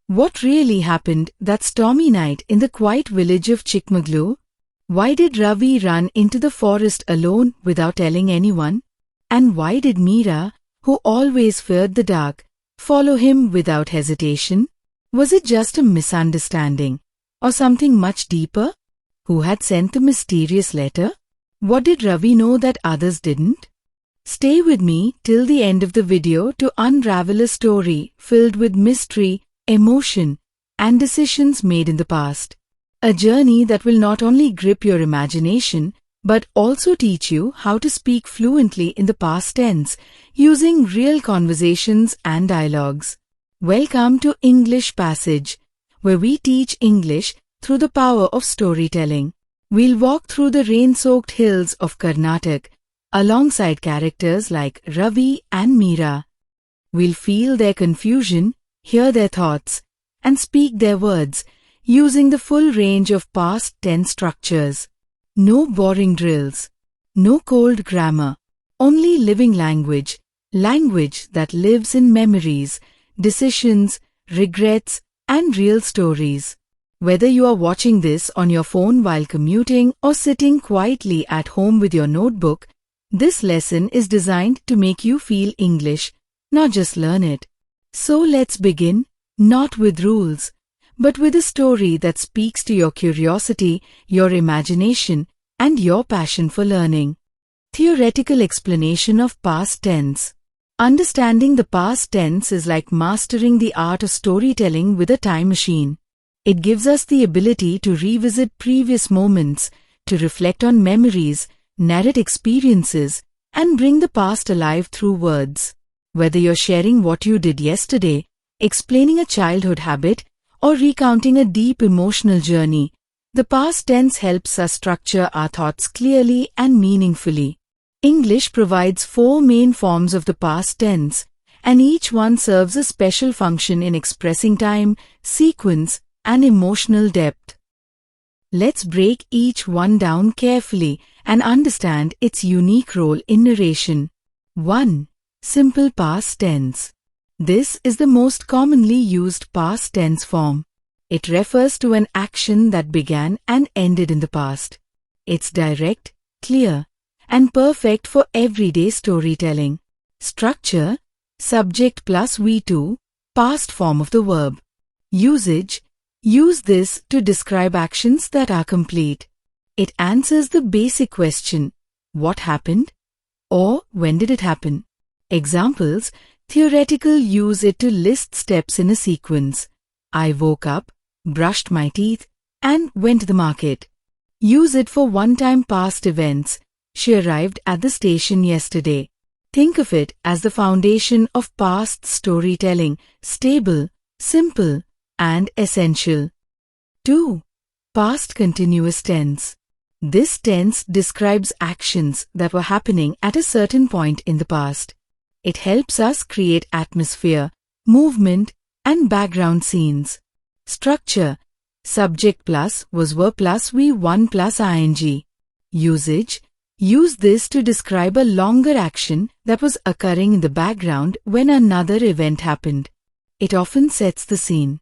What really happened that stormy night in the quiet village of Chikmagalur? Why did Ravi run into the forest alone without telling anyone? And why did Meera, who always feared the dark, follow him without hesitation? Was it just a misunderstanding, or something much deeper? Who had sent the mysterious letter? What did Ravi know that others didn't? Stay with me till the end of the video to unravel a story filled with mystery, emotion, and decisions made in the past. A journey that will not only grip your imagination, but also teach you how to speak fluently in the past tense, using real conversations and dialogues. Welcome to English Passage, where we teach English through the power of storytelling. We'll walk through the rain-soaked hills of Karnataka, alongside characters like Ravi and Meera. We'll feel their confusion, hear their thoughts, and speak their words, using the full range of past tense structures. No boring drills, no cold grammar, only living language that lives in memories, decisions, regrets, and real stories. Whether you are watching this on your phone while commuting or sitting quietly at home with your notebook, this lesson is designed to make you feel English, not just learn it. So let's begin, not with rules, but with a story that speaks to your curiosity, your imagination, and your passion for learning. Theoretical explanation of past tense. Understanding the past tense is like mastering the art of storytelling with a time machine. It gives us the ability to revisit previous moments, to reflect on memories, narrate experiences, and bring the past alive through words. Whether you're sharing what you did yesterday, explaining a childhood habit, or recounting a deep emotional journey, the past tense helps us structure our thoughts clearly and meaningfully. English provides 4 main forms of the past tense, and each one serves a special function in expressing time, sequence, and emotional depth. Let's break each one down carefully and understand its unique role in narration. 1. Simple past tense. This is the most commonly used past tense form. It refers to an action that began and ended in the past. It's direct, clear, and perfect for everyday storytelling. Structure: subject plus V2, past form of the verb. Usage: use this to describe actions that are complete. It answers the basic question, what happened? Or when did it happen? Examples: theoretical: use it to list steps in a sequence. I woke up, brushed my teeth, and went to the market. Use it for one-time past events. She arrived at the station yesterday. Think of it as the foundation of past storytelling, stable, simple, and essential. 2. Past continuous tense. This tense describes actions that were happening at a certain point in the past. It helps us create atmosphere, movement, and background scenes. Structure: subject plus was verb plus V1 plus ing. Usage: use this to describe a longer action that was occurring in the background when another event happened. It often sets the scene.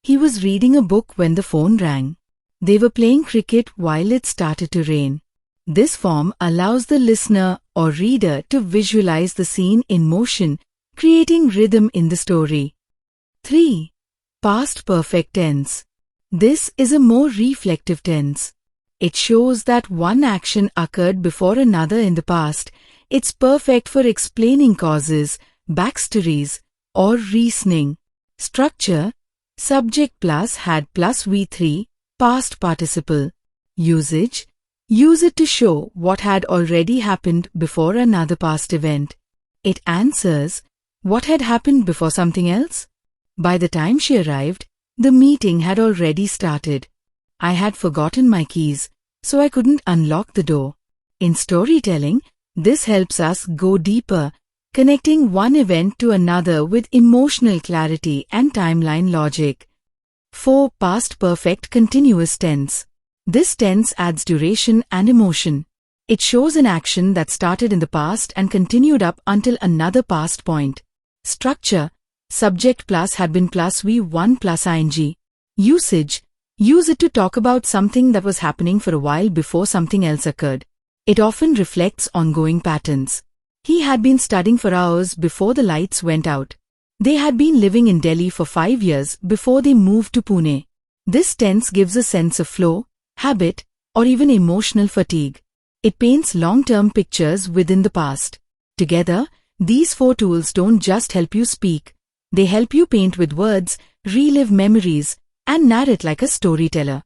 He was reading a book when the phone rang. They were playing cricket while it started to rain. This form allows the listener or reader to visualize the scene in motion, creating rhythm in the story. 3. Past perfect tense. This is a more reflective tense. It shows that one action occurred before another in the past. It's perfect for explaining causes, backstories, or reasoning. Structure: subject plus had plus V3, past participle. Usage: use it to show what had already happened before another past event. It answers, what had happened before something else? By the time she arrived, the meeting had already started. I had forgotten my keys, so I couldn't unlock the door. In storytelling, this helps us go deeper, connecting one event to another with emotional clarity and timeline logic. 4. Past perfect continuous tense. This tense adds duration and emotion. It shows an action that started in the past and continued up until another past point. Structure: Subject plus had been plus V1 plus ing. Usage. Use it to talk about something that was happening for a while before something else occurred. It often reflects ongoing patterns. He had been studying for hours before the lights went out. They had been living in Delhi for 5 years before they moved to Pune. This tense gives a sense of flow, habit, or even emotional fatigue. It paints long-term pictures within the past. Together, these 4 tools don't just help you speak. They help you paint with words, relive memories, and narrate like a storyteller.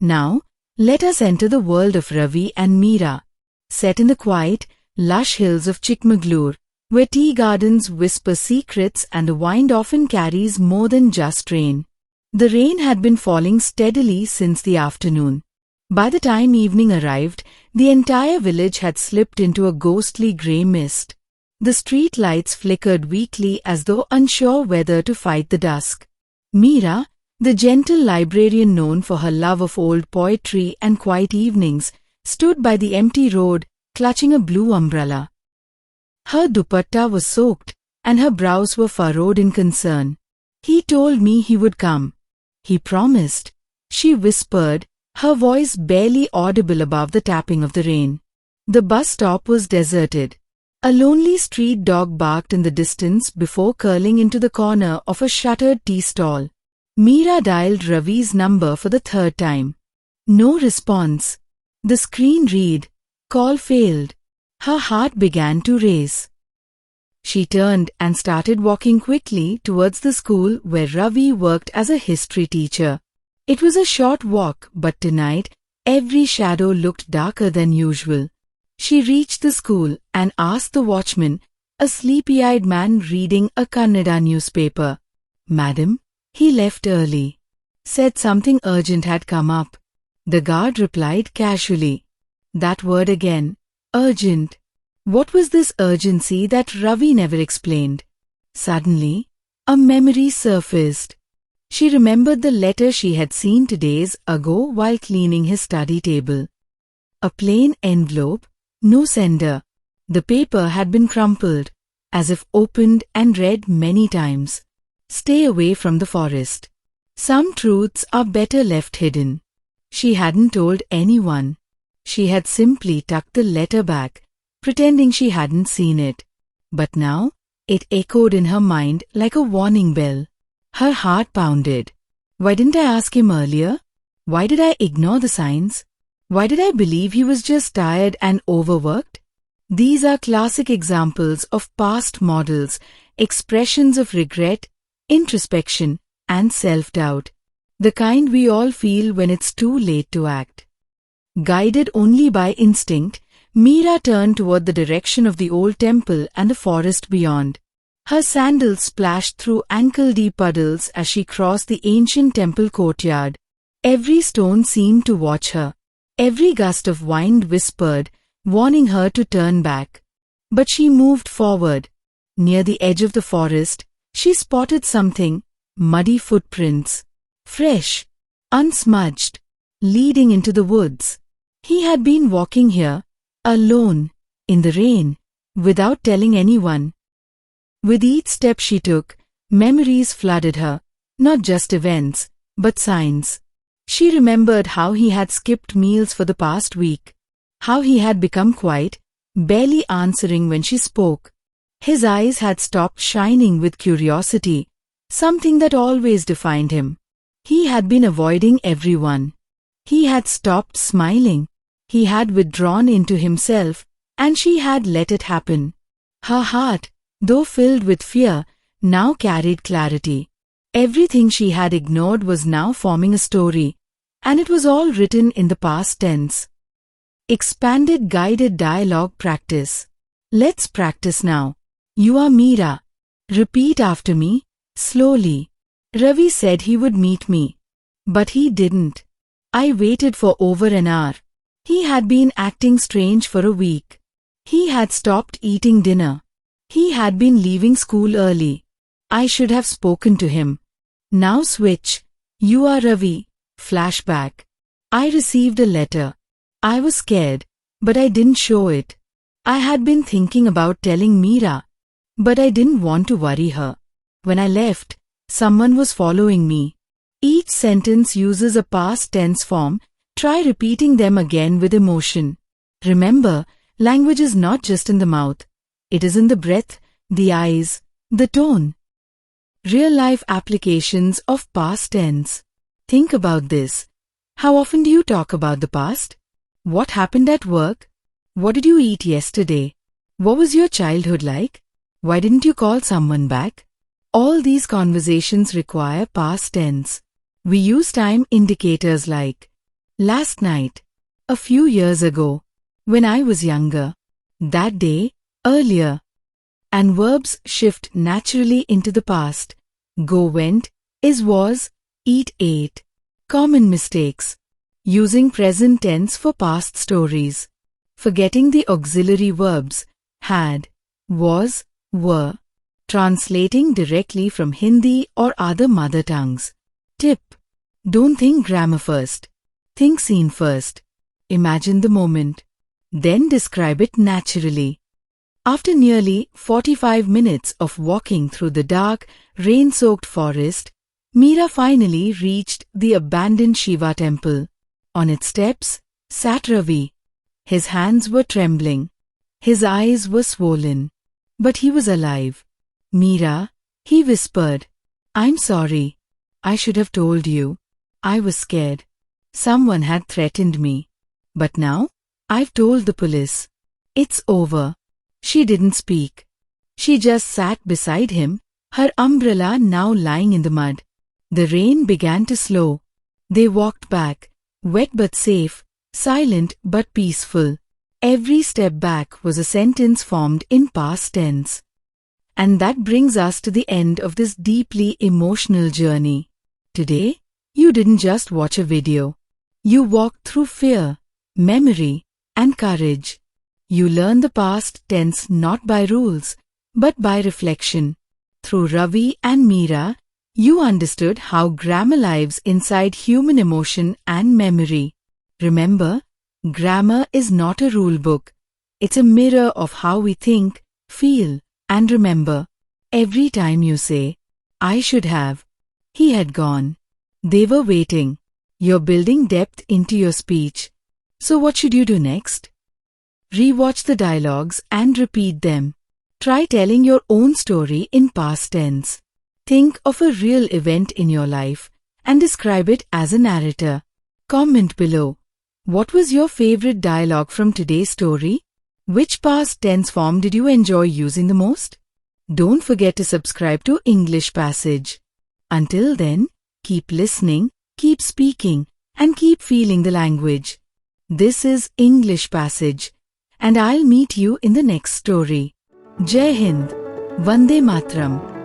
Now, let us enter the world of Ravi and Meera. Set in the quiet, lush hills of Chikmagalur, where tea gardens whisper secrets and the wind often carries more than just rain. The rain had been falling steadily since the afternoon. By the time evening arrived, the entire village had slipped into a ghostly grey mist. The street lights flickered weakly as though unsure whether to fight the dusk. Meera, the gentle librarian known for her love of old poetry and quiet evenings, stood by the empty road, clutching a blue umbrella. Her dupatta was soaked, and her brows were furrowed in concern. "He told me he would come. He promised," she whispered, her voice barely audible above the tapping of the rain. The bus stop was deserted. A lonely street dog barked in the distance before curling into the corner of a shuttered tea stall. Meera dialed Ravi's number for the 3rd time. No response. The screen read, "Call failed." Her heart began to race. She turned and started walking quickly towards the school where Ravi worked as a history teacher. It was a short walk, but tonight, every shadow looked darker than usual. She reached the school and asked the watchman, a sleepy-eyed man reading a Kannada newspaper. "Madam, he left early. Said something urgent had come up." The guard replied casually. That word again, urgent. What was this urgency that Ravi never explained? Suddenly, a memory surfaced. She remembered the letter she had seen 2 days ago while cleaning his study table. A plain envelope, no sender. The paper had been crumpled, as if opened and read many times. "Stay away from the forest. Some truths are better left hidden." She hadn't told anyone. She had simply tucked the letter back, pretending she hadn't seen it. But now, it echoed in her mind like a warning bell. Her heart pounded. Why didn't I ask him earlier? Why did I ignore the signs? Why did I believe he was just tired and overworked? These are classic examples of past models, expressions of regret, introspection, and self-doubt. The kind we all feel when it's too late to act. Guided only by instinct, Meera turned toward the direction of the old temple and the forest beyond. Her sandals splashed through ankle-deep puddles as she crossed the ancient temple courtyard. Every stone seemed to watch her. Every gust of wind whispered, warning her to turn back. But she moved forward. Near the edge of the forest, she spotted something, muddy footprints. Fresh, unsmudged, leading into the woods. He had been walking here, alone, in the rain, without telling anyone. With each step she took, memories flooded her, not just events, but signs. She remembered how he had skipped meals for the past week, how he had become quiet, barely answering when she spoke. His eyes had stopped shining with curiosity, something that always defined him. He had been avoiding everyone. He had stopped smiling. He had withdrawn into himself, and she had let it happen. Her heart, though filled with fear, now carried clarity. Everything she had ignored was now forming a story, and it was all written in the past tense. Expanded guided dialogue practice. Let's practice now. You are Meera. Repeat after me, slowly. Ravi said he would meet me. But he didn't. I waited for over an hour. He had been acting strange for a week. He had stopped eating dinner. He had been leaving school early. I should have spoken to him. Now switch. You are Ravi. Flashback. I received a letter. I was scared, but I didn't show it. I had been thinking about telling Meera, but I didn't want to worry her. When I left, someone was following me. Each sentence uses a past tense form. Try repeating them again with emotion. Remember, language is not just in the mouth. It is in the breath, the eyes, the tone. Real-life applications of past tense. Think about this. How often do you talk about the past? What happened at work? What did you eat yesterday? What was your childhood like? Why didn't you call someone back? All these conversations require past tense. We use time indicators like last night, a few years ago, when I was younger, that day, earlier. And verbs shift naturally into the past. Go went, is was, eat ate. Common mistakes. Using present tense for past stories. Forgetting the auxiliary verbs had, was, were. Translating directly from Hindi or other mother tongues. Tip. Don't think grammar first. Think scene first. Imagine the moment. Then describe it naturally. After nearly 45 minutes of walking through the dark, rain-soaked forest, Meera finally reached the abandoned Shiva temple. On its steps sat Ravi. His hands were trembling. His eyes were swollen. But he was alive. "Meera," he whispered. "I'm sorry. I should have told you. I was scared. Someone had threatened me. But now, I've told the police. It's over." She didn't speak. She just sat beside him, her umbrella now lying in the mud. The rain began to slow. They walked back, wet but safe, silent but peaceful. Every step back was a sentence formed in past tense. And that brings us to the end of this deeply emotional journey. Today, you didn't just watch a video. You walked through fear, memory, and courage. You learn the past tense not by rules, but by reflection. Through Ravi and Meera, you understood how grammar lives inside human emotion and memory. Remember, grammar is not a rule book. It's a mirror of how we think, feel, and remember. Every time you say, "I should have," "he had gone," "they were waiting," you're building depth into your speech. So what should you do next? Rewatch the dialogues and repeat them. Try telling your own story in past tense. Think of a real event in your life and describe it as a narrator. Comment below. What was your favorite dialogue from today's story? Which past tense form did you enjoy using the most? Don't forget to subscribe to English Passage. Until then, keep listening, keep speaking, and keep feeling the language. This is English Passage, and I'll meet you in the next story. Jai Hind, Vande Matram.